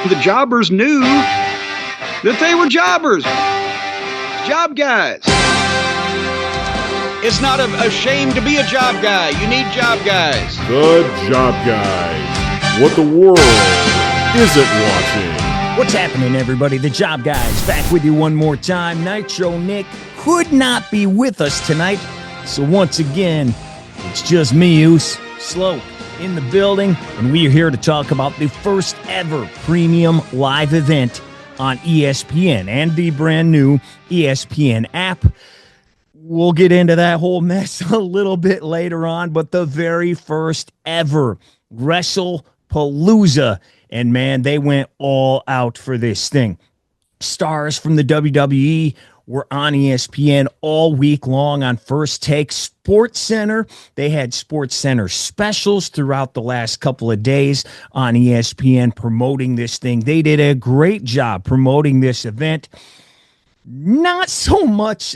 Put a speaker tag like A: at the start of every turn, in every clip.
A: The jobbers knew that they were jobbers. Job guys. It's not a shame to be a job guy. You need job guys.
B: The Job Guys. What the world isn't watching.
C: What's happening, everybody? The Job Guys back with you one more time. Nitro Nick could not be with us tonight. So once again, it's just me, Oos, Slow, in the building. And we are here to talk about the first ever premium live event on ESPN and the brand new ESPN app. We'll get into that whole mess a little bit later on, but the very first ever WrestlePalooza. And man, they went all out for this thing. Stars from the WWE were on ESPN all week long on First Take. Sports Center, they had Sports Center specials throughout the last couple of days on ESPN promoting this thing. They did a great job promoting this event. Not so much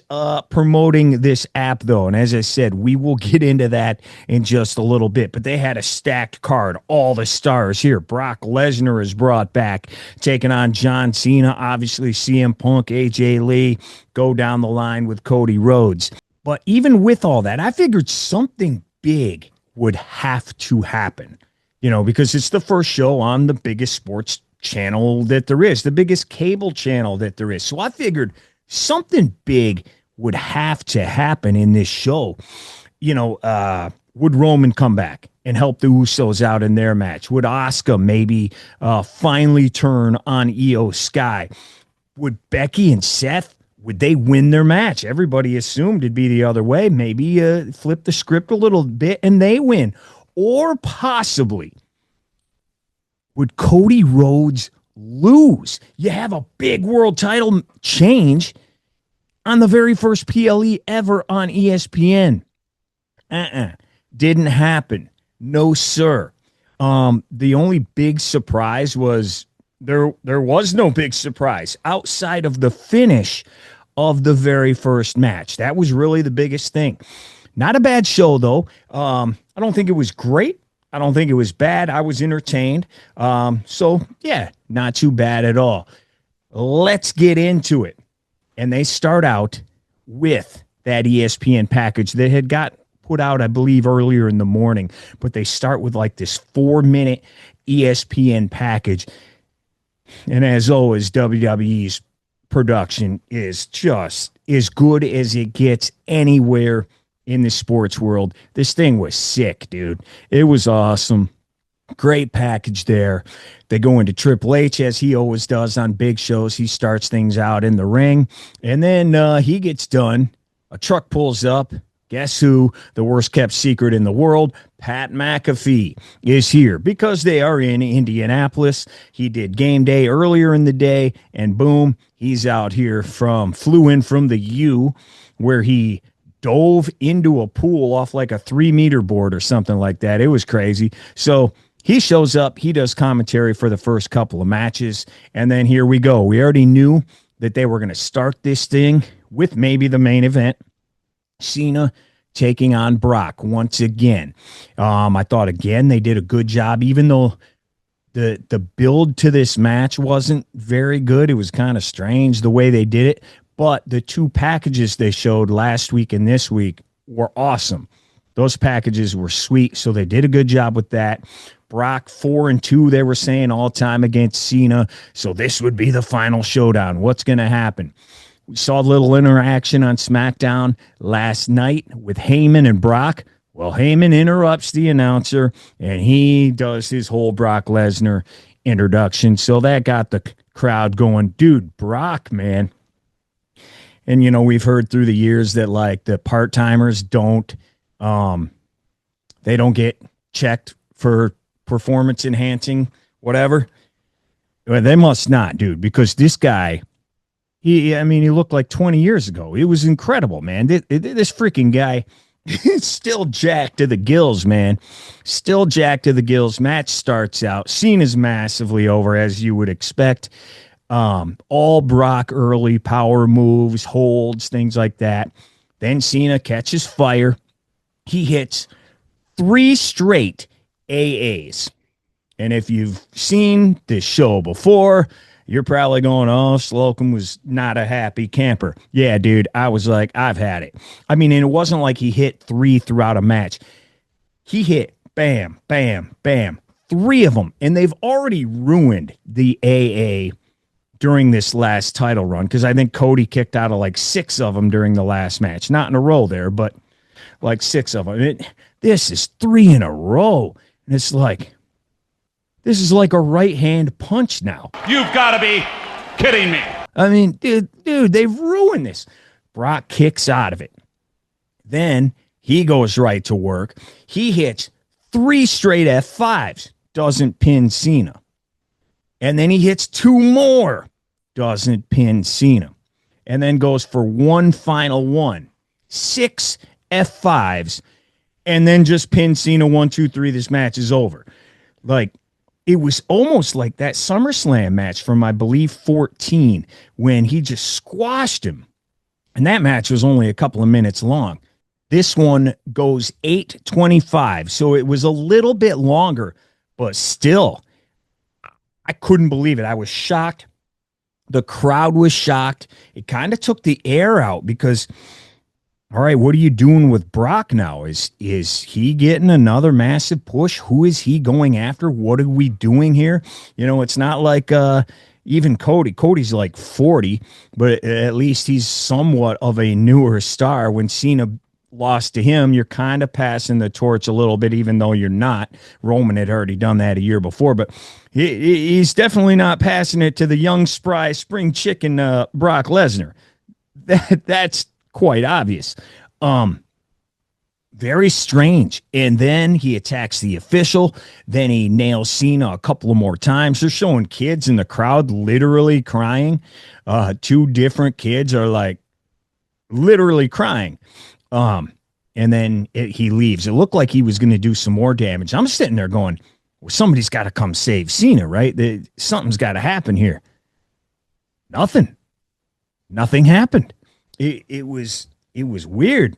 C: promoting this app, though. And as I said, we will get into that in just a little bit. But they had a stacked card. All the stars here. Brock Lesnar is brought back, taking on John Cena. Obviously, CM Punk, AJ Lee, go down the line with Cody Rhodes. But even with all that, I figured something big would have to happen. You know, because it's the first show on the biggest sports channel that there is, the biggest cable channel that there is. So I figured something big would have to happen in this show. You know, would Roman come back and help the Usos out in their match? Would Asuka maybe finally turn on Io Sky? Would Becky and Seth, would they win their match? Everybody assumed it'd be the other way. Maybe flip the script a little bit and they win. Or possibly, would Cody Rhodes lose? You have a big world title change on the very first PLE ever on ESPN. Didn't happen. No, sir. The only big surprise was there was no big surprise outside of the finish of the very first match. That was really the biggest thing. Not a bad show, though. I don't think it was great. I don't think it was bad. I was entertained. So, yeah, not too bad at all. Let's get into it. And they start out with that ESPN package that had got put out, I believe, earlier in the morning. But they start with like this 4-minute ESPN package. And as always, WWE's production is just as good as it gets anywhere in the sports world. This thing was sick, dude. It was awesome. Great package there. They go into Triple H, as he always does on big shows. He starts things out in the ring, and then he gets done. A truck pulls up. Guess who? The worst kept secret in the world, Pat McAfee, is here because they are in Indianapolis. He did game day earlier in the day, and boom, he's out here flew in from the U, where he dove into a pool off like a 3-meter board or something like that. It was crazy. So he shows up. He does commentary for the first couple of matches. And then here we go. We already knew that they were going to start this thing with maybe the main event. Cena taking on Brock once again. I thought, again, they did a good job, even though the build to this match wasn't very good. It was kind of strange the way they did it. But the two packages they showed last week and this week were awesome. Those packages were sweet, so they did a good job with that. Brock 4-2, they were saying, all time against Cena. So this would be the final showdown. What's going to happen? We saw a little interaction on SmackDown last night with Heyman and Brock. Well, Heyman interrupts the announcer, and he does his whole Brock Lesnar introduction. So that got the crowd going, dude, Brock, man. And, you know, we've heard through the years that, like, the part-timers don't get checked for performance-enhancing whatever. Well, they must not, dude, because this guy, he looked like 20 years ago. It was incredible, man. This freaking guy is still jacked to the gills, man. Still jacked to the gills. Match starts out. Cena's massively over, as you would expect. All Brock early, power moves, holds, things like that. Then Cena catches fire. He hits 3 straight AAs. And if you've seen this show before, you're probably going, oh, Slocum was not a happy camper. Yeah, dude, I was like, I've had it. I mean, and it wasn't like he hit 3 throughout a match. He hit bam, bam, bam, 3 of them. And they've already ruined the AA during this last title run, because I think Cody kicked out of like 6 of them during the last match. Not in a row there, but like 6 of them. This is 3 in a row. And it's like, this is like a right hand punch now.
D: You've got to be kidding me.
C: I mean, dude, they've ruined this. Brock kicks out of it. Then he goes right to work. He hits 3 straight F5s, doesn't pin Cena. And then he hits 2 more, doesn't pin Cena. And then goes for one final one. 6 F5s, and then just pin Cena 1, 2, 3. This match is over. Like, it was almost like that SummerSlam match from, I believe, 14, when he just squashed him. And that match was only a couple of minutes long. This one goes 8:25, so it was a little bit longer, but still, I couldn't believe it. I was shocked. The crowd was shocked. It kind of took the air out because, all right, what are you doing with Brock now? Is he getting another massive push? Who is he going after? What are we doing here? You know, it's not like even Cody. Cody's like 40, but at least he's somewhat of a newer star. When Cena lost to him, you're kind of passing the torch a little bit, even though you're not. Roman had already done that a year before, but he's definitely not passing it to the young, spry spring chicken Brock Lesnar. That's quite obvious. Very strange. And then he attacks the official. Then he nails Cena a couple of more times. They're showing kids in the crowd literally crying. 2 different kids are like literally crying. And then he leaves. It looked like he was going to do some more damage. I'm sitting there going, well, somebody's got to come save Cena, right? Something's got to happen here. Nothing happened. It was weird.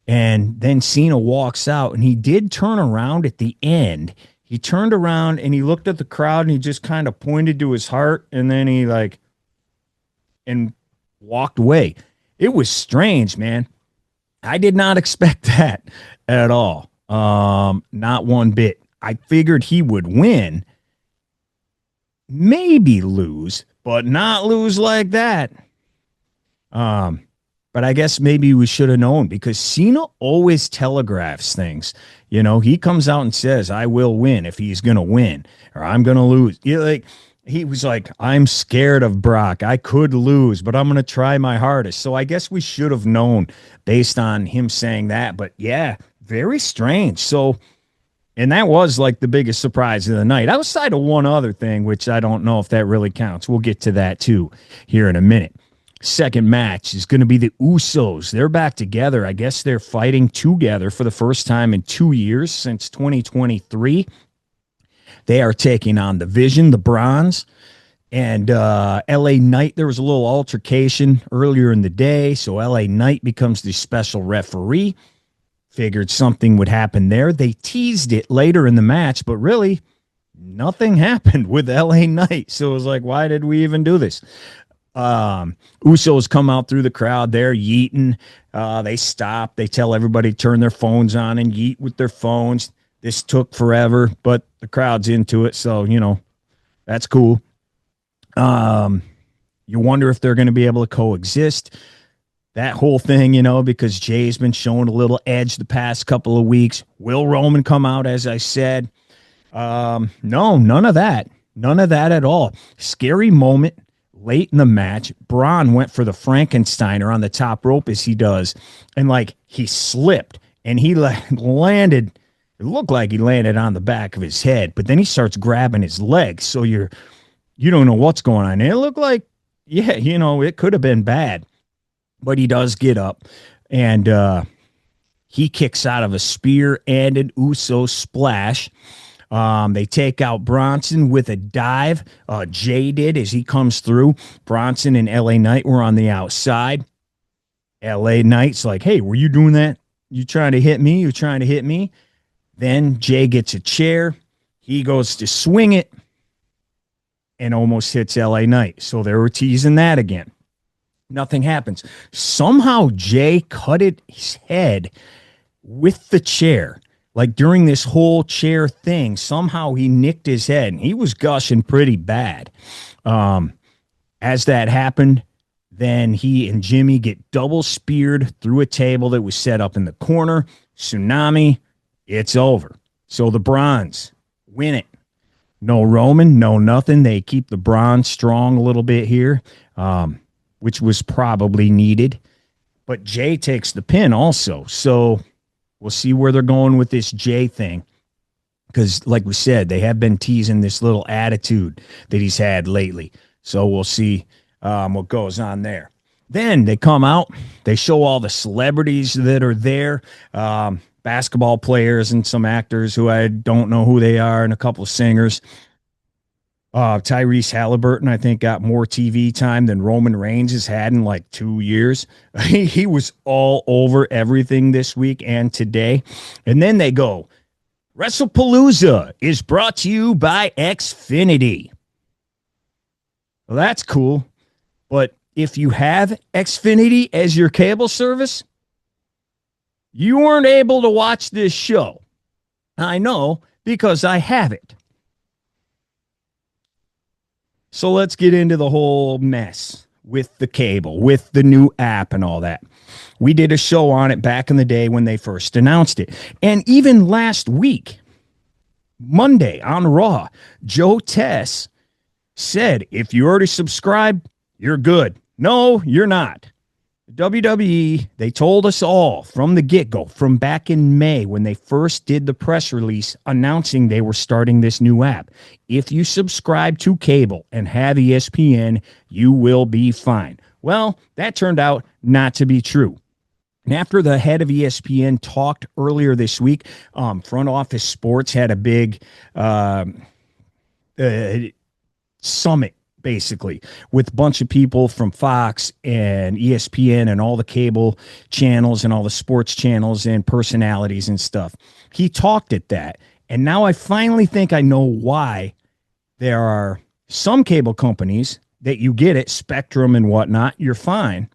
C: And then Cena walks out, and he did turn around at the end. He turned around and he looked at the crowd and he just kind of pointed to his heart, and then he and walked away. It was strange, man. I did not expect that at all. Not one bit. I figured he would win, maybe lose, but not lose like that. But I guess maybe we should have known, because Cena always telegraphs things. You know, he comes out and says, I will win if he's going to win, or I'm going to lose. He was like, I'm scared of Brock. I could lose, but I'm going to try my hardest. So I guess we should have known based on him saying that. But yeah, very strange. So, and that was like the biggest surprise of the night, outside of one other thing, which I don't know if that really counts. We'll get to that too here in a minute. Second match is going to be the Usos. They're back together. I guess they're fighting together for the first time in 2 years, since 2023. They are taking on the Vision, the Bronze, and LA Knight. There was a little altercation earlier in the day, so LA Knight becomes the special referee. Figured something would happen there. They teased it later in the match, but really nothing happened with LA Knight. So it was like, why did we even do this? Usos come out through the crowd. They're yeeting. They stop. They tell everybody to turn their phones on and yeet with their phones. This took forever, but the crowd's into it, so, you know, that's cool. You wonder if they're going to be able to coexist. That whole thing, you know, because Jay's been showing a little edge the past couple of weeks. Will Roman come out, as I said? No, none of that. None of that at all. Scary moment late in the match. Braun went for the Frankensteiner on the top rope, as he does, and he slipped and he landed. It looked like he landed on the back of his head, but then he starts grabbing his legs. So you don't know what's going on. And it looked like, yeah, you know, it could have been bad, but he does get up and he kicks out of a spear and an Uso splash. They take out Bronson with a dive. Jay did as he comes through. Bronson and LA Knight were on the outside. LA Knight's like, hey, were you doing that? You trying to hit me? You trying to hit me? Then Jay gets a chair. He goes to swing it and almost hits LA Knight. So they were teasing that again. Nothing happens. Somehow Jay cut his head with the chair. Like during this whole chair thing, somehow he nicked his head and he was gushing pretty bad. As that happened, then he and Jimmy get double speared through a table that was set up in the corner. Tsunami, it's over. So the Bronze win it. No Roman, no nothing. They keep the Bronze strong a little bit here, which was probably needed. But Jay takes the pin also. So we'll see where they're going with this Jay thing. Because like we said, they have been teasing this little attitude that he's had lately. So we'll see what goes on there. Then they come out. They show all the celebrities that are there. Basketball players and some actors who I don't know who they are, and a couple of singers. Tyrese Halliburton, I think, got more TV time than Roman Reigns has had in like 2 years. He was all over everything this week and today. And then they go, WrestlePalooza is brought to you by Xfinity. Well, that's cool. But if you have Xfinity as your cable service, you weren't able to watch this show. I know because I have it. So let's get into the whole mess with the cable, with the new app and all that. We did a show on it back in the day when they first announced it. And even last week, Monday on Raw, Joe Tess said, if you already subscribed, you're good. No, you're not. WWE, they told us all from the get-go, from back in May when they first did the press release announcing they were starting this new app. If you subscribe to cable and have ESPN, you will be fine. Well, that turned out not to be true. And after the head of ESPN talked earlier this week, Front Office Sports had a big summit, basically, with a bunch of people from Fox and ESPN and all the cable channels and all the sports channels and personalities and stuff. He talked at that. And now I finally think I know why there are some cable companies that you get it, Spectrum and whatnot, you're fine.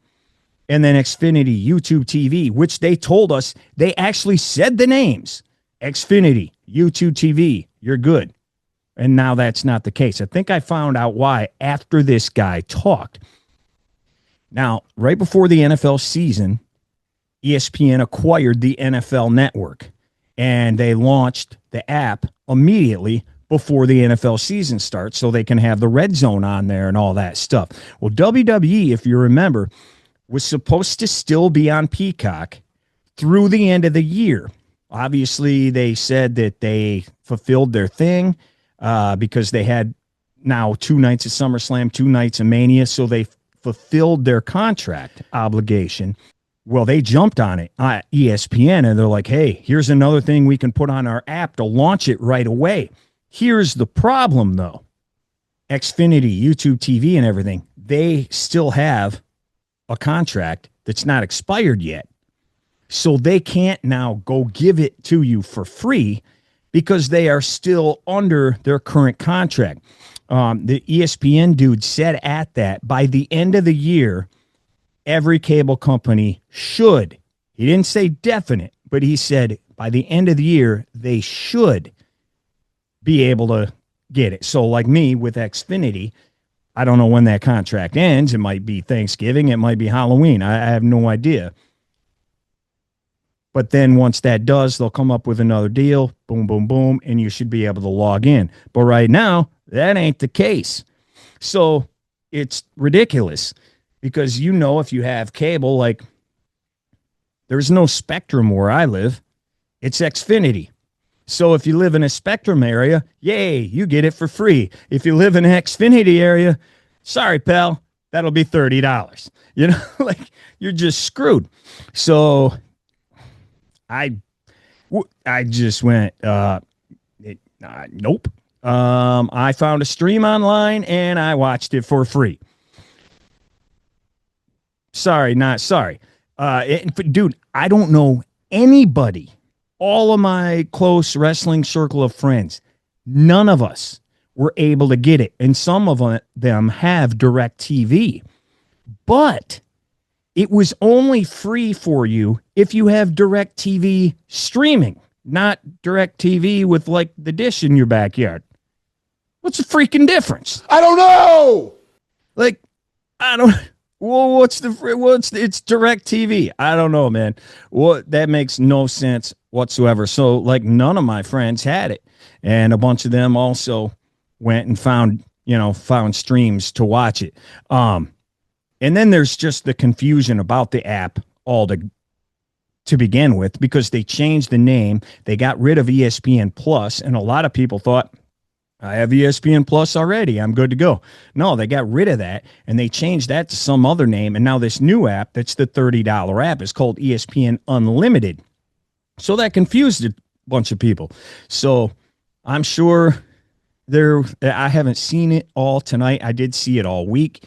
C: And then Xfinity, YouTube TV, which they told us, they actually said the names. Xfinity, YouTube TV, you're good. And now that's not the case. I think I found out why after this guy talked. Now, right before the NFL season, ESPN acquired the NFL Network, and they launched the app immediately before the NFL season starts so they can have the red zone on there and all that stuff. Well, WWE, if you remember, was supposed to still be on Peacock through the end of the year. Obviously, they said that they fulfilled their thing. Because they had now 2 nights of SummerSlam, 2 nights of Mania, so they fulfilled their contract obligation. Well, they jumped on it, ESPN, and they're like, hey, here's another thing we can put on our app to launch it right away. Here's the problem, though. Xfinity, YouTube TV, and everything, they still have a contract that's not expired yet. So they can't now go give it to you for free because they are still under their current contract. The ESPN dude said at that, by the end of the year, every cable company should, he didn't say definite, but he said by the end of the year, they should be able to get it. So like me with Xfinity, I don't know when that contract ends. It might be Thanksgiving. It might be Halloween. I have no idea. But then once that does, they'll come up with another deal, boom, boom, boom, and you should be able to log in. But right now, that ain't the case. So it's ridiculous because, you know, if you have cable, like there's no Spectrum where I live. It's Xfinity. So if you live in a Spectrum area, yay, you get it for free. If you live in an Xfinity area, sorry, pal, that'll be $30. You know, like you're just screwed. So I just went, nope. I found a stream online and I watched it for free. Sorry, not sorry. Dude, I don't know anybody, all of my close wrestling circle of friends, None of us were able to get it. And some of them have DirecTV. But it was only free for you if you have DirecTV streaming, not DirecTV with like the dish in your backyard. What's the freaking difference?
B: I don't know.
C: Like, I don't. Well, it's DirecTV. I don't know, man. That makes no sense whatsoever. So, like, none of my friends had it, and a bunch of them also went and found streams to watch it. And then there's just the confusion about the app to begin with, because they changed the name. They got rid of ESPN Plus, and a lot of people thought, I have ESPN Plus already, I'm good to go. No, they got rid of that, and they changed that to some other name, and now this new app that's the $30 app is called ESPN Unlimited. So that confused a bunch of people. So I'm sure I haven't seen it all tonight. I did see it all week.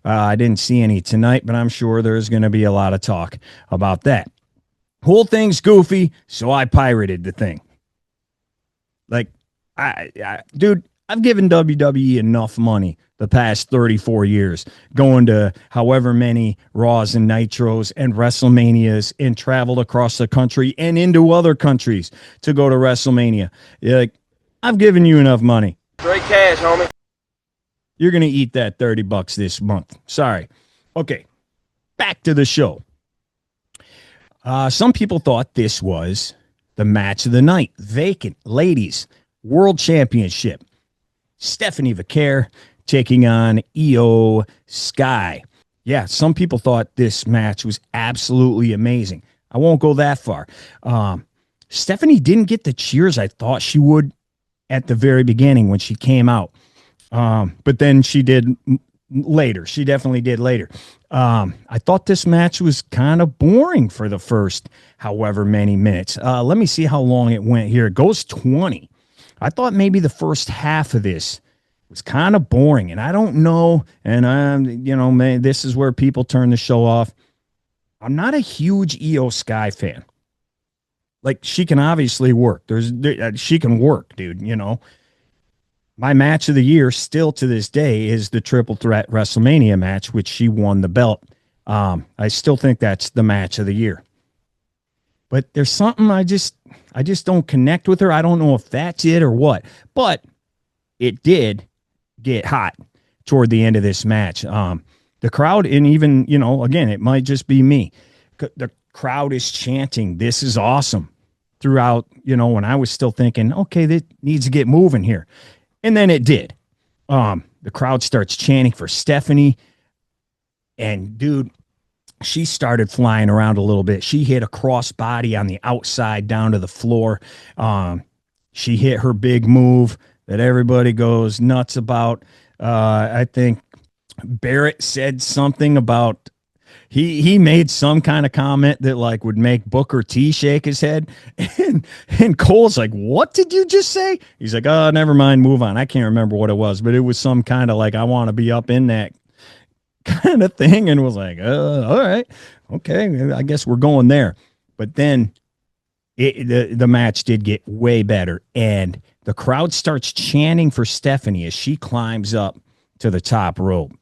C: I didn't see any tonight, but I'm sure there's going to be a lot of talk about that. Whole thing's goofy, so I pirated the thing. Like, dude, I've given WWE enough money the past 34 years, going to however many Raws and Nitros and WrestleManias, and traveled across the country and into other countries to go to WrestleMania. Like, I've given you enough money.
E: Straight cash, homie.
C: You're going to eat that $30 this month. Sorry. Okay, back to the show. Some people thought this was the match of the night. Vacant Ladies World Championship. Stephanie Vacquer taking on Io Sky. Yeah, some people thought this match was absolutely amazing. I won't go that far. Stephanie didn't get the cheers I thought she would at the very beginning when she came out. But then she did later. She definitely did later. I thought this match was kind of boring for the first however many minutes. Let me see how long it went here. It goes 20. I thought maybe the first half of this was kind of boring, and I don't know. And man, this is where people turn the show off. I'm not a huge Io Sky fan. Like, she can obviously work. She can work, dude. My match of the year still to this day is the Triple Threat WrestleMania match, which she won the belt. I still think that's the match of the year. But there's something I just don't connect with her. I don't know if that's it or what. But it did get hot toward the end of this match. The crowd, and even, again, it might just be me. The crowd is chanting, "This is awesome," throughout, when I was still thinking, okay, that needs to get moving here. And then it did. The crowd starts chanting for Stephanie. And, dude, she started flying around a little bit. She hit a crossbody on the outside down to the floor. She hit her big move that everybody goes nuts about. I think Barrett said something about he made some kind of comment that like would make Booker T shake his head. And Cole's like, "What did you just say?" He's like, "Oh, never mind, move on." I can't remember what it was, but it was some kind of like, I want to be up in that kind of thing, and was like, all right, okay, I guess we're going there. But then the match did get way better, and the crowd starts chanting for Stephanie as she climbs up to the top rope.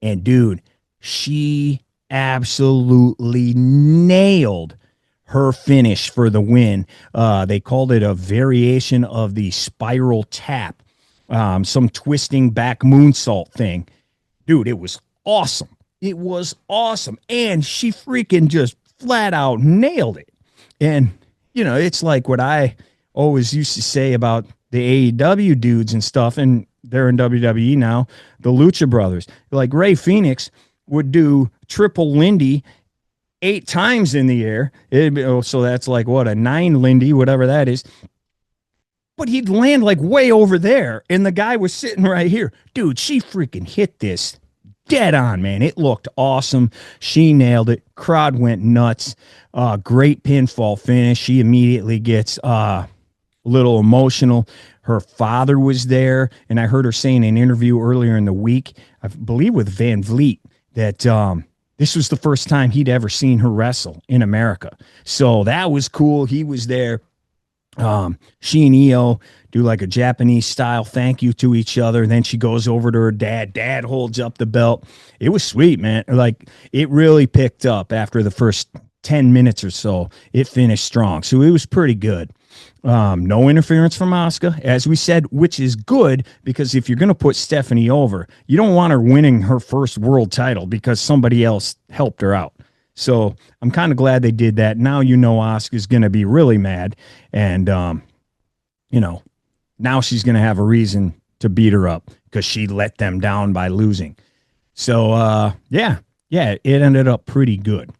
C: And dude, she absolutely nailed her finish for the win. They called it a variation of the spiral tap, some twisting back moonsault thing. Dude, it was awesome. It was awesome. And she freaking just flat out nailed it. And, it's like what I always used to say about the AEW dudes and stuff, and they're in WWE now, the Lucha Brothers. Like Ray Phoenix would do triple Lindy 8 times in the air. So that's like, what, a 9 Lindy, whatever that is. But he'd land like way over there, and the guy was sitting right here. Dude, she freaking hit this dead on, man. It looked awesome. She nailed it. Crowd went nuts. Great pinfall finish. She immediately gets a little emotional. Her father was there, and I heard her say in an interview earlier in the week, I believe with Van Vliet, that this was the first time he'd ever seen her wrestle in America. So that was cool. He was there. She and Io do like a Japanese style thank you to each other. And then she goes over to her dad. Dad holds up the belt. It was sweet, man. Like, it really picked up after the first 10 minutes or so. It finished strong. So it was pretty good. No interference from Asuka, as we said, which is good, because if you're going to put Stephanie over, you don't want her winning her first world title because somebody else helped her out. So I'm kind of glad they did that. Now Asuka's going to be really mad, and now she's going to have a reason to beat her up because she let them down by losing. So yeah, it ended up pretty good.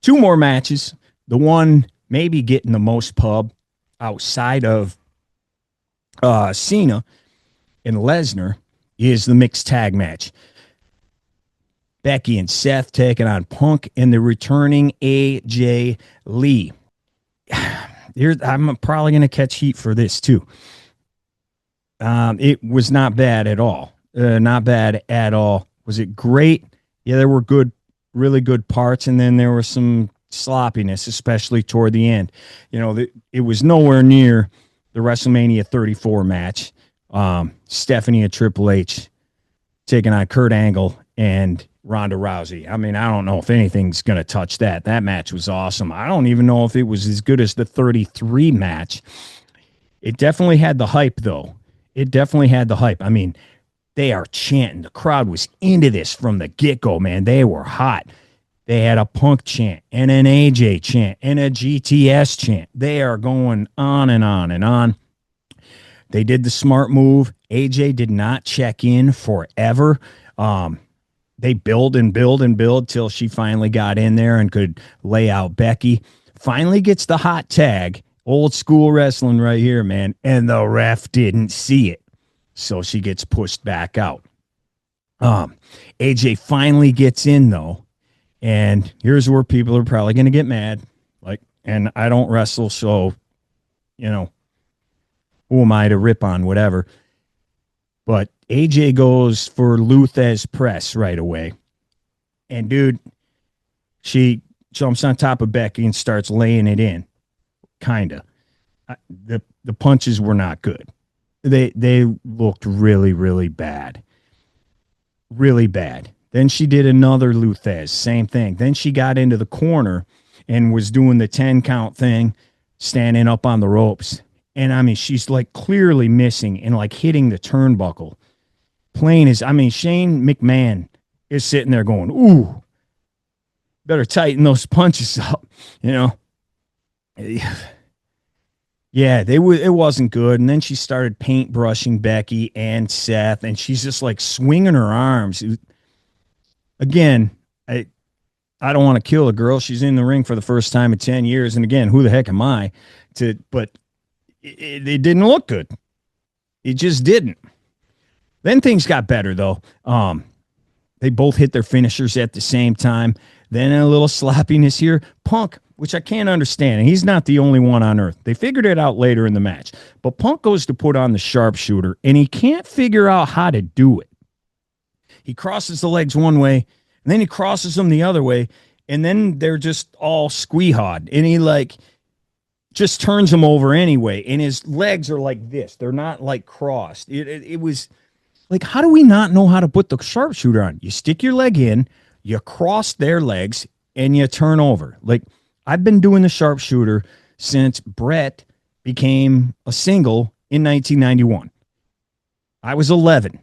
C: 2 more matches. The one maybe getting the most pub outside of Cena and Lesnar is the mixed tag match. Becky and Seth taking on Punk and the returning AJ Lee. I'm probably going to catch heat for this too. It was not bad at all. Not bad at all. Was it great? Yeah, there were really good parts, and then there was some sloppiness, especially toward the end. It was nowhere near the WrestleMania 34 match. Stephanie and Triple H taking on Kurt Angle and Ronda Rousey. I mean, I don't know if anything's going to touch that. That match was awesome. I don't even know if it was as good as the 33 match. It definitely had the hype, though. It definitely had the hype. I mean, they are chanting. The crowd was into this from the get-go, man. They were hot. They had a Punk chant and an AJ chant and a GTS chant. They are going on and on and on. They did the smart move. AJ did not check in forever. They build and build and build till she finally got in there and could lay out Becky. Finally gets the hot tag. Old school wrestling right here, man. And the ref didn't see it. So she gets pushed back out. AJ finally gets in, though. And here's where people are probably going to get mad. And I don't wrestle, so, who am I to rip on whatever? But AJ goes for Luthez press right away. And, dude, she jumps on top of Becky and starts laying it in. Kind of. The punches were not good. They looked really, really bad. Really bad. Then she did another Luthez, same thing. Then she got into the corner and was doing the 10 count thing, standing up on the ropes. And, I mean, she's, clearly missing and, hitting the turnbuckle. Shane McMahon is sitting there going, ooh, better tighten those punches up, Yeah, it wasn't good. And then she started paintbrushing Becky and Seth, and she's just, swinging her arms. Again, I don't want to kill a girl. She's in the ring for the first time in 10 years. And, again, who the heck am I to – but it didn't look good. It just didn't. Then things got better, though. They both hit their finishers at the same time. Then a little sloppiness here. Punk, which I can't understand, and he's not the only one on earth. They figured it out later in the match. But Punk goes to put on the sharpshooter, and he can't figure out how to do it. He crosses the legs one way, and then he crosses them the other way, and then they're just all squeehawed. And he, just turns them over anyway, and his legs are like this. They're not, crossed. It was... how do we not know how to put the sharpshooter on? You stick your leg in, you cross their legs, and you turn over. I've been doing the sharpshooter since Brett became a single in 1991. I was 11.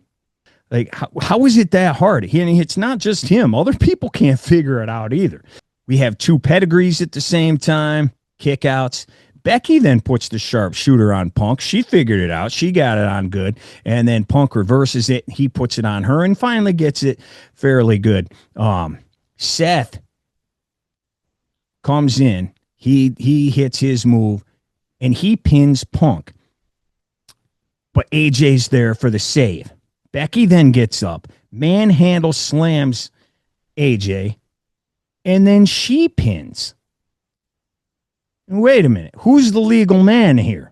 C: How is it that hard? It's not just him. Other people can't figure it out either. We have 2 pedigrees at the same time, kickouts. Becky then puts the sharpshooter on Punk. She figured it out. She got it on good. And then Punk reverses it. He puts it on her and finally gets it fairly good. Seth comes in. He hits his move, and he pins Punk. But AJ's there for the save. Becky then gets up, manhandle slams AJ, and then she pins. Wait a minute. Who's the legal man here?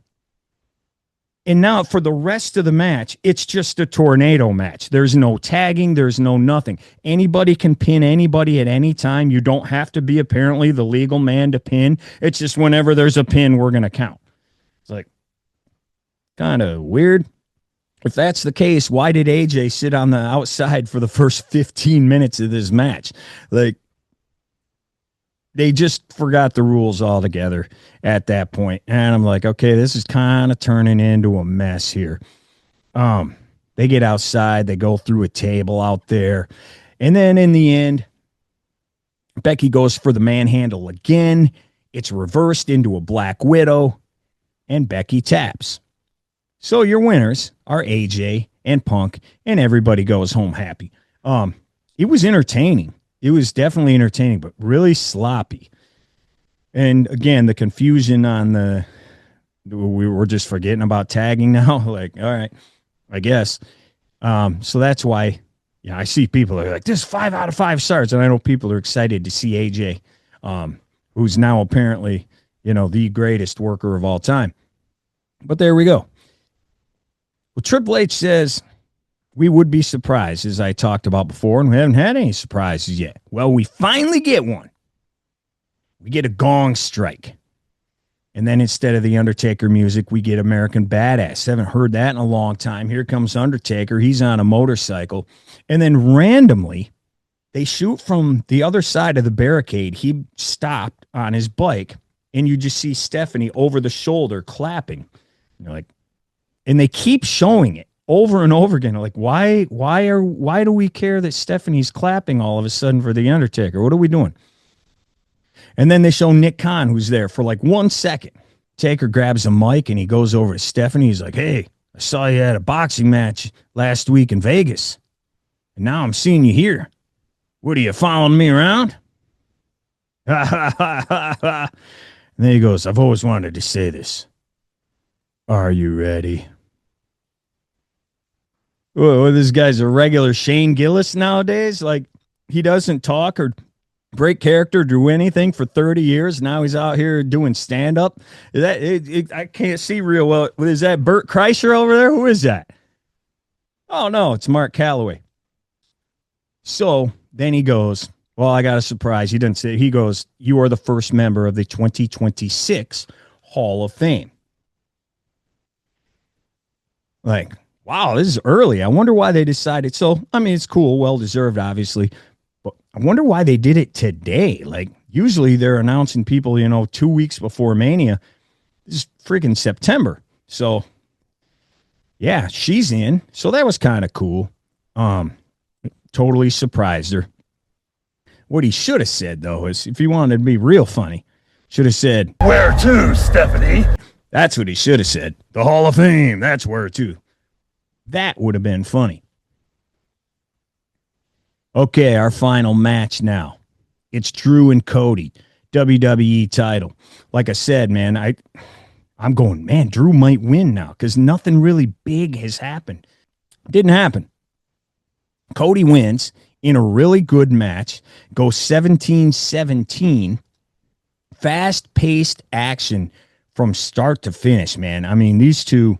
C: And now for the rest of the match, it's just a tornado match. There's no tagging. There's no nothing. Anybody can pin anybody at any time. You don't have to be apparently the legal man to pin. It's just whenever there's a pin, we're going to count. It's like kind of weird. If that's the case, why did AJ sit on the outside for the first 15 minutes of this match? Like, they just forgot the rules altogether at that point. And I'm like, okay, this is kind of turning into a mess here. They get outside, they go through a table out there. And then in the end, Becky goes for the manhandle again. It's reversed into a Black Widow, and Becky taps. So your winners are AJ and Punk, and everybody goes home happy. It was entertaining. It was definitely entertaining, but really sloppy. And again, the confusion on we were just forgetting about tagging now. Like, all right, I guess. So that's why, I see people are like, this 5 out of 5 stars. And I know people are excited to see AJ, who's now apparently, the greatest worker of all time. But there we go. Well, Triple H says we would be surprised, as I talked about before, and we haven't had any surprises yet. Well, we finally get one. We get a gong strike. And then instead of the Undertaker music, we get American Badass. Haven't heard that in a long time. Here comes Undertaker. He's on a motorcycle. And then randomly, they shoot from the other side of the barricade. He stopped on his bike, and you just see Stephanie over the shoulder clapping. You're like, and they keep showing it over and over again. Like, why do we care that Stephanie's clapping all of a sudden for the Undertaker? What are we doing? And then they show Nick Khan, who's there for like 1 second. Taker grabs a mic and he goes over to Stephanie. He's like, hey, I saw you at a boxing match last week in Vegas. And now I'm seeing you here. What are you, following me around? And then he goes, I've always wanted to say this. Are you ready? Well, this guy's a regular Shane Gillis nowadays. Like, he doesn't talk or break character, do anything for 30 years. Now he's out here doing stand-up. I can't see real well. Is that Bert Kreischer over there? Who is that? Oh, no, it's Mark Calloway. So then he goes, well, I got a surprise. He didn't say. He goes, you are the first member of the 2026 Hall of Fame. Like, wow, this is early. I wonder why they decided. So, I mean, it's cool, well-deserved, obviously. But I wonder why they did it today. Like, usually they're announcing people, 2 weeks before Mania. This is freaking September. So, yeah, she's in. So that was kind of cool. Totally surprised her. What he should have said, though, is if he wanted to be real funny, should have said, where to, Stephanie? That's what he should have said. The Hall of Fame, that's where to. That would have been funny. Okay, our final match now. It's Drew and Cody, WWE title. Like I said, man, I'm going, man, Drew might win now because nothing really big has happened. Didn't happen. Cody wins in a really good match, goes 17-17, fast-paced action from start to finish, man. I mean, these two,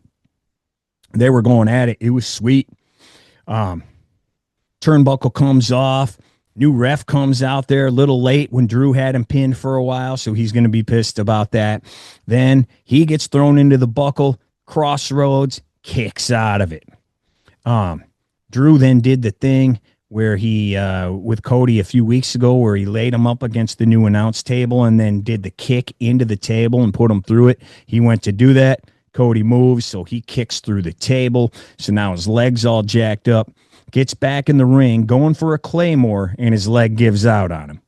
C: they were going at it. It was sweet. Turnbuckle comes off. New ref comes out there a little late when Drew had him pinned for a while, so he's going to be pissed about that. Then he gets thrown into the buckle. Crossroads kicks out of it. Drew then did the thing where he, with Cody a few weeks ago, where he laid him up against the new announce table and then did the kick into the table and put him through it. He went to do that. Cody moves, so he kicks through the table. So now his leg's all jacked up. Gets back in the ring, going for a Claymore, and his leg gives out on him.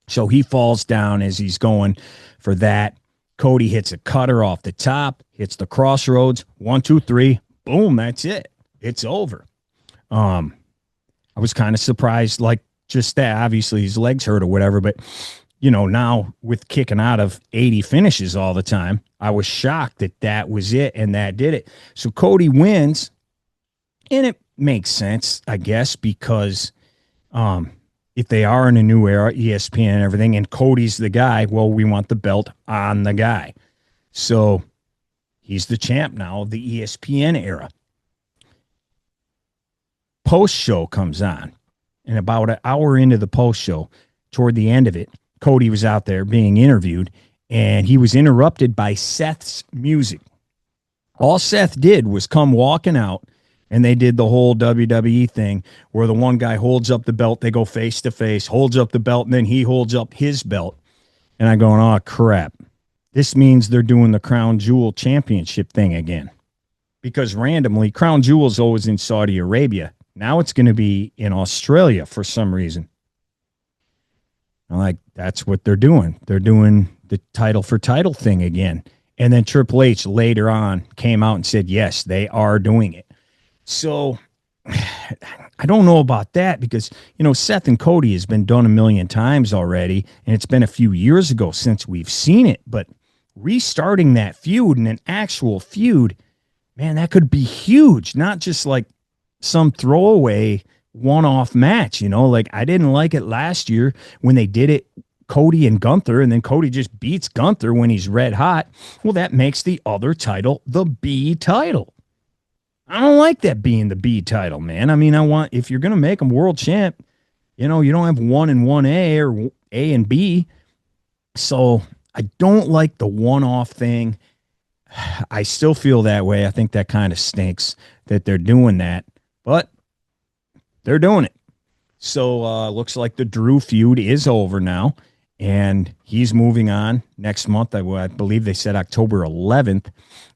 C: So he falls down as he's going for that. Cody hits a cutter off the top, hits the crossroads. 1, 2, 3. Boom, that's it. It's over. I was kind of surprised, like just that. Obviously, his legs hurt or whatever, but, now with kicking out of 80 finishes all the time, I was shocked that that was it and that did it. So Cody wins, and it makes sense, I guess, because if they are in a new era, ESPN and everything, and Cody's the guy, well, we want the belt on the guy. So he's the champ now of the ESPN era. Post-show comes on, and about an hour into the post-show, toward the end of it, Cody was out there being interviewed, and he was interrupted by Seth's music. All Seth did was come walking out, and they did the whole WWE thing where the one guy holds up the belt, they go face to face, holds up the belt, and then he holds up his belt. And I'm going, oh, crap. This means they're doing the Crown Jewel Championship thing again. Because randomly, Crown Jewel is always in Saudi Arabia. Now it's going to be in Australia for some reason. I'm like, that's what they're doing. They're doing the title for title thing again. And then Triple H later on came out and said, yes, they are doing it. So I don't know about that because, Seth and Cody has been done a million times already, and it's been a few years ago since we've seen it. But restarting that feud and an actual feud, man, that could be huge, not just like some throwaway one-off match, like I didn't like it last year when they did it, Cody and Gunther, and then Cody just beats Gunther when he's red hot. Well, that makes the other title the B title. I don't like that being the B title, man. I mean, if you're going to make him world champ, you don't have 1 and 1A or A and B. So I don't like the one-off thing. I still feel that way. I think that kind of stinks that they're doing that, but they're doing it. So looks like the Drew feud is over now, and he's moving on next month. I believe they said October 11th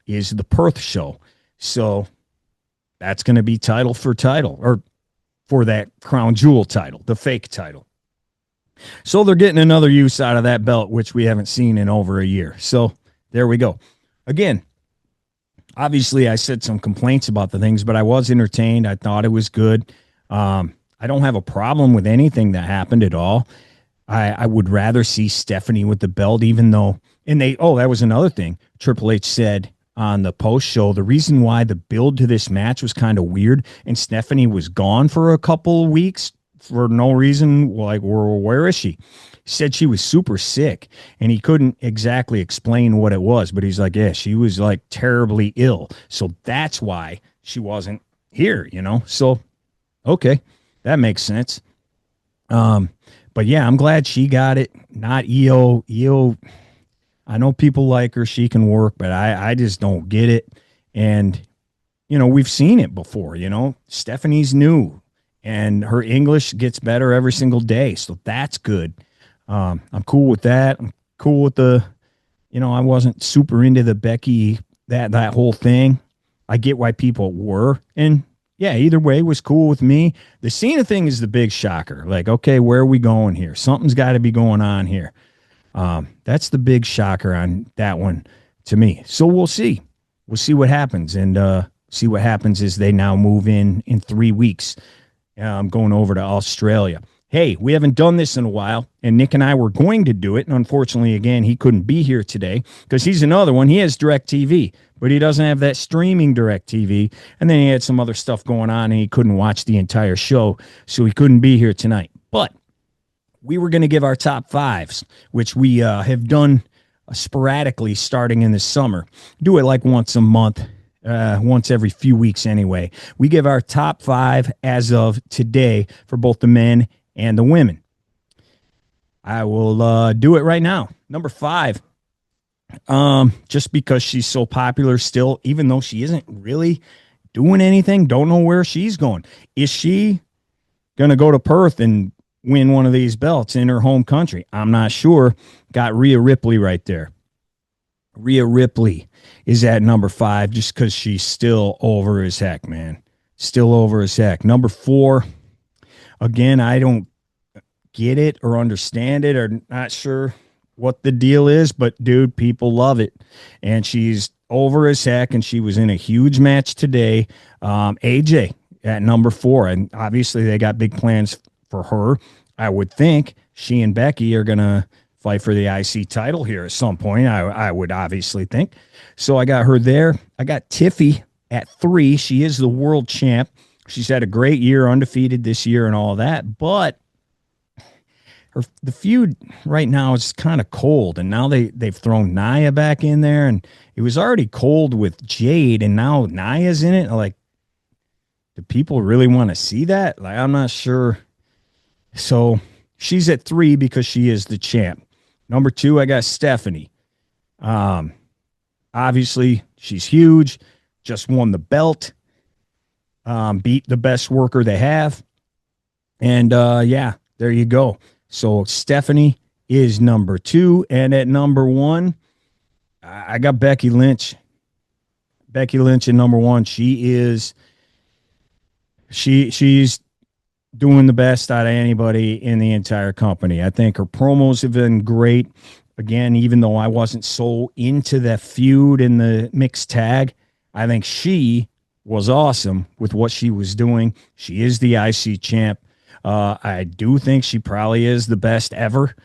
C: is the Perth show. So that's going to be title for title, or for that Crown Jewel title, the fake title. So they're getting another use out of that belt, which we haven't seen in over a year. So there we go. Again, obviously I said some complaints about the things, but I was entertained. I thought it was good. I don't have a problem with anything that happened at all. I would rather see Stephanie with the belt, even though, that was another thing. Triple H said on the post show, the reason why the build to this match was kind of weird and Stephanie was gone for a couple of weeks for no reason, like, where is she? He said she was super sick and he couldn't exactly explain what it was, but he's like, yeah, she was like terribly ill. So that's why she wasn't here, So, okay, that makes sense. But yeah, I'm glad she got it, not Io. I know people like her. She can work, but I just don't get it. And, we've seen it before, Stephanie's new and her English gets better every single day. So that's good. I'm cool with that. I'm cool with I wasn't super into the Becky, that whole thing. I get why people were. And yeah, either way was cool with me. The Cena thing is the big shocker. Like, okay, where are we going here? Something's got to be going on here. That's the big shocker on that one to me. So we'll see. We'll see what happens. And see what happens is they now move in 3 weeks. I'm going over to Australia. Hey, we haven't done this in a while, and Nick and I were going to do it. And unfortunately, again, he couldn't be here today because he's another one. He has DirecTV, but he doesn't have that streaming DirecTV. And then he had some other stuff going on, and he couldn't watch the entire show, so he couldn't be here tonight. But we were going to give our top fives, which we have done sporadically starting in the summer. Do it like once a month, once every few weeks anyway. We give our top five as of today for both the men and the women. I will do it right now. Number 5, just because she's so popular still, even though she isn't really doing anything, don't know where she's going. Is she going to go to Perth and win one of these belts in her home country? I'm not sure. Got Rhea Ripley right there. Rhea Ripley is at number 5 just because she's still over as heck, man. Still over as heck. Number 4, again, I don't get it or understand it or not sure what the deal is, but dude, people love it. And she's over as heck, and she was in a huge match today. AJ at number 4, and obviously they got big plans for her. I would think she and Becky are going to fight for the IC title here at some point. I would obviously think. So I got her there. I got Tiffy at 3. She is the world champ. She's had a great year, undefeated this year and all that, but the feud right now is kind of cold, and now they've thrown Nia back in there, and it was already cold with Jade, and now Nia's in it. Like, do people really want to see that? Like, I'm not sure. So she's at 3 because she is the champ. Number 2, I got Stephanie. Obviously, she's huge. Just won the belt. Beat the best worker they have. And, yeah, there you go. So Stephanie is number 2. And at number 1, I got Becky Lynch. Becky Lynch at number 1. She's doing the best out of anybody in the entire company. I think her promos have been great. Again, even though I wasn't so into that feud in the mixed tag, I think she was awesome with what she was doing. She is the IC champ. I do think she probably is the best ever.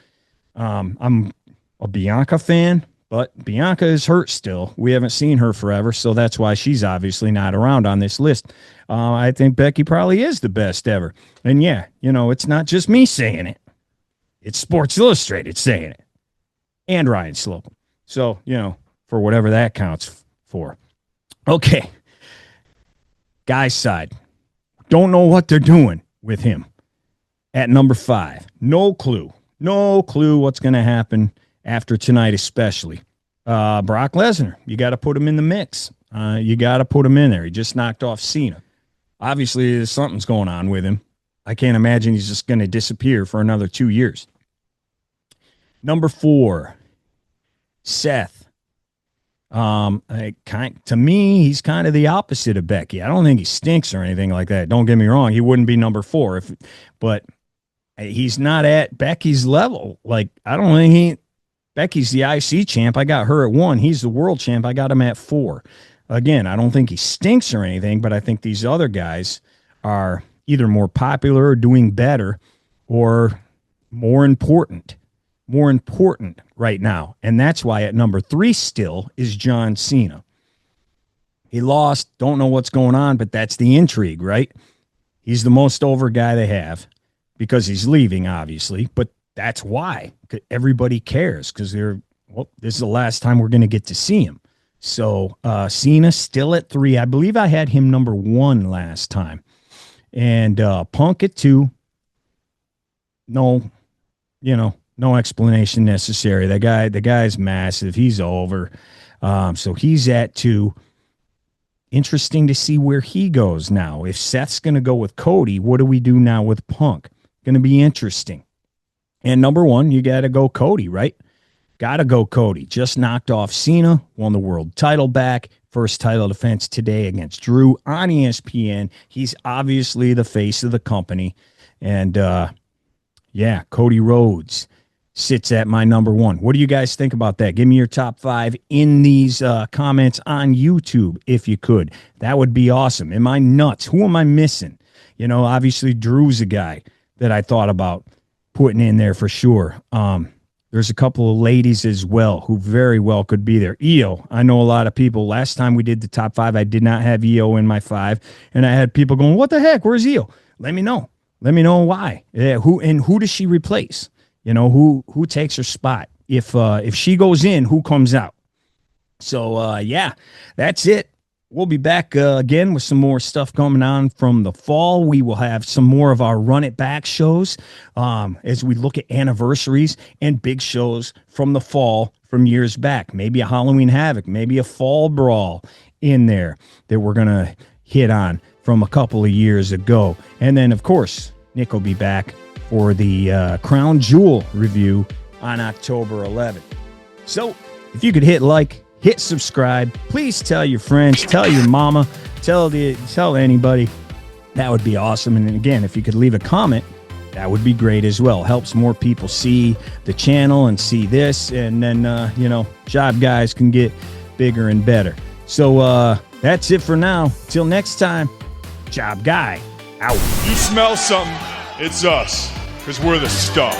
C: I'm a Bianca fan, but Bianca is hurt still. We haven't seen her forever, so that's why she's obviously not around on this list. I think Becky probably is the best ever. And yeah, it's not just me saying it. It's Sports Illustrated saying it. And Ryan Slocum. So, for whatever that counts for. Okay. Guy's side. Don't know what they're doing with him. At number 5. No clue. No clue what's going to happen after tonight, especially. Brock Lesnar. You got to put him in the mix. You got to put him in there. He just knocked off Cena. Obviously, something's going on with him. I can't imagine he's just going to disappear for another 2 years. Number 4, Seth. To me, he's kind of the opposite of Becky. I don't think he stinks or anything like that. Don't get me wrong. He wouldn't be number 4, but he's not at Becky's level. Like, I don't think Becky's the IC champ. I got her at 1. He's the world champ. I got him at 4. Again, I don't think he stinks or anything, but I think these other guys are either more popular or doing better or more important right now. And that's why at number 3 still is John Cena. He lost, don't know what's going on, but that's the intrigue, right? He's the most over guy they have because he's leaving, obviously, but that's why. Everybody cares because this is the last time we're going to get to see him. So Cena still at 3. I believe I had him number 1 last time. And Punk at 2. No explanation necessary. The guy's massive. He's over. So he's at 2. Interesting to see where he goes now. If Seth's going to go with Cody, what do we do now with Punk? Going to be interesting. And number 1, you got to go Cody, right? Got to go Cody. Just knocked off Cena, won the world title back. First title defense today against Drew on ESPN. He's obviously the face of the company. And, Cody Rhodes sits at my number 1. What do you guys think about that? Give me your top 5 in these comments on YouTube, if you could. That would be awesome. Am I nuts? Who am I missing? Obviously Drew's a guy that I thought about putting in there for sure. There's a couple of ladies as well who very well could be there. Io, I know a lot of people. Last time we did the top 5, I did not have Io in my 5, and I had people going, "What the heck? Where's Io?" Let me know. Let me know why. Who does she replace? Who takes her spot? If she goes in, who comes out? So that's it. We'll be back again with some more stuff coming on from the fall. We will have some more of our Run It Back shows as we look at anniversaries and big shows from the fall from years back. Maybe a Halloween Havoc, maybe a Fall Brawl in there that we're going to hit on from a couple of years ago. And then, of course, Nick will be back for the Crown Jewel review on October 11th. So if you could hit like, hit subscribe. Please tell your friends, tell your mama, tell anybody. That would be awesome. And again, if you could leave a comment, that would be great as well. Helps more people see the channel and see this. And then, Job Guys can get bigger and better. So that's it for now. Till next time, Job Guy out.
E: You smell something, it's us, because we're the stuff.